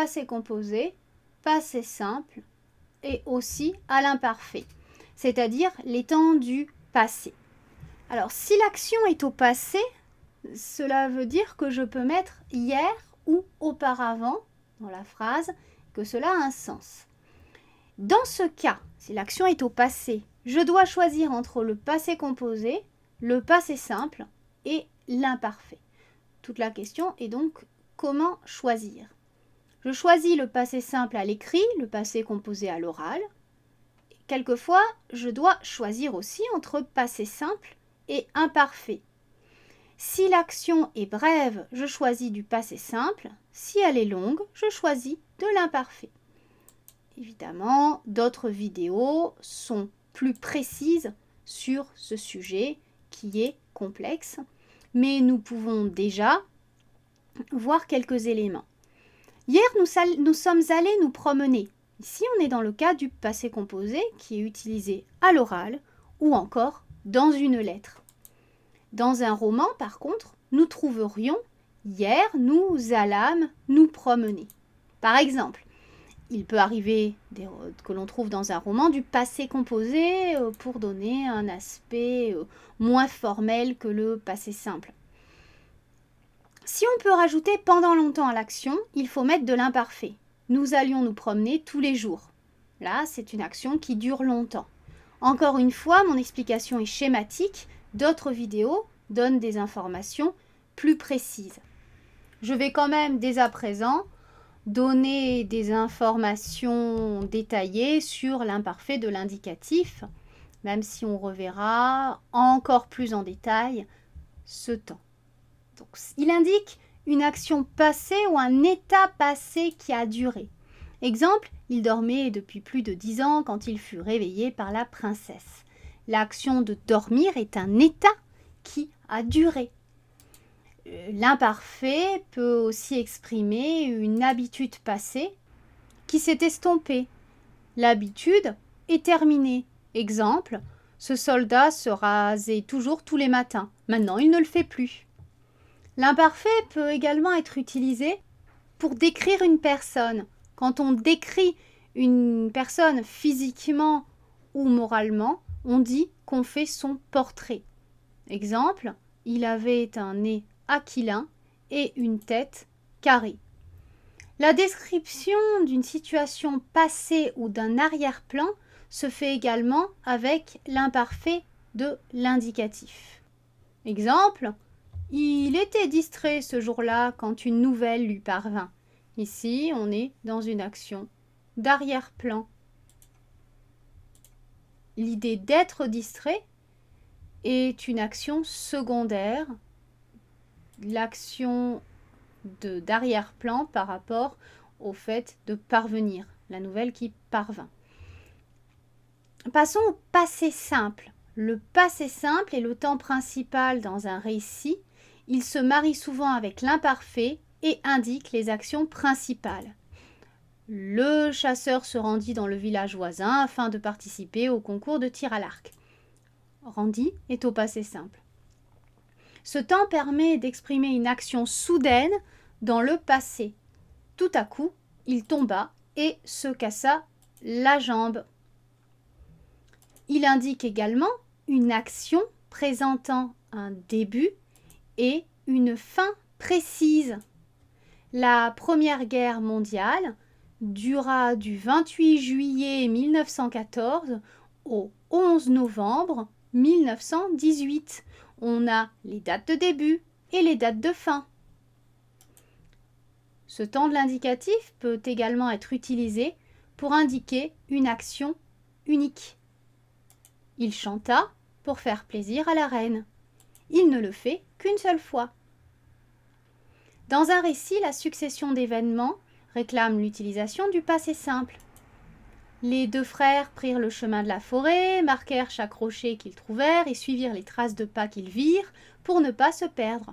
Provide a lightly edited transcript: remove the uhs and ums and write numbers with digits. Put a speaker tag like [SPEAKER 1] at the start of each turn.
[SPEAKER 1] passé composé, passé simple et aussi à l'imparfait, c'est-à-dire les temps du passé. Alors, si l'action est au passé, cela veut dire que je peux mettre hier ou auparavant dans la phrase, que cela a un sens. Dans ce cas, si l'action est au passé, je dois choisir entre le passé composé, le passé simple et l'imparfait. Toute la question est donc comment choisir. Je choisis le passé simple à l'écrit, le passé composé à l'oral. Quelquefois, je dois choisir aussi entre passé simple et imparfait. Si l'action est brève, je choisis du passé simple. Si elle est longue, je choisis de l'imparfait. Évidemment, d'autres vidéos sont plus précises sur ce sujet qui est complexe, mais nous pouvons déjà voir quelques éléments. Hier, nous sommes allés nous promener. Ici, on est dans le cas du passé composé qui est utilisé à l'oral ou encore dans une lettre. Dans un roman, par contre, nous trouverions « Hier, nous allâmes nous promener ». Par exemple, il peut arriver que l'on trouve dans un roman du passé composé pour donner un aspect moins formel que le passé simple. Si on peut rajouter pendant longtemps à l'action, il faut mettre de l'imparfait. Nous allions nous promener tous les jours. Là, c'est une action qui dure longtemps. Encore une fois, mon explication est schématique. D'autres vidéos donnent des informations plus précises. Je vais quand même dès à présent donner des informations détaillées sur l'imparfait de l'indicatif, même si on reverra encore plus en détail ce temps. Donc, il indique une action passée ou un état passé qui a duré. Exemple, il dormait depuis plus de 10 ans quand il fut réveillé par la princesse. L'action de dormir est un état qui a duré. L'imparfait peut aussi exprimer une habitude passée qui s'est estompée. L'habitude est terminée. Exemple, ce soldat se rasait toujours tous les matins. Maintenant, il ne le fait plus. L'imparfait peut également être utilisé pour décrire une personne. Quand on décrit une personne physiquement ou moralement, on dit qu'on fait son portrait. Exemple, il avait un nez aquilin et une tête carrée. La description d'une situation passée ou d'un arrière-plan se fait également avec l'imparfait de l'indicatif. Exemple, il était distrait ce jour-là quand une nouvelle lui parvint. Ici, on est dans une action d'arrière-plan. L'idée d'être distrait est une action secondaire, l'action d'arrière-plan par rapport au fait de parvenir, la nouvelle qui parvint. Passons au passé simple. Le passé simple est le temps principal dans un récit. Il se marie souvent avec l'imparfait et indique les actions principales. Le chasseur se rendit dans le village voisin afin de participer au concours de tir à l'arc. Rendit est au passé simple. Ce temps permet d'exprimer une action soudaine dans le passé. Tout à coup, il tomba et se cassa la jambe. Il indique également une action présentant un début et une fin précise. La Première Guerre mondiale dura du 28 juillet 1914 au 11 novembre 1918. On a les dates de début et les dates de fin. Ce temps de l'indicatif peut également être utilisé pour indiquer une action unique. Il chanta pour faire plaisir à la reine. Il ne le fait qu'une seule fois. Dans un récit, la succession d'événements réclame l'utilisation du passé simple. Les deux frères prirent le chemin de la forêt, marquèrent chaque rocher qu'ils trouvèrent et suivirent les traces de pas qu'ils virent pour ne pas se perdre.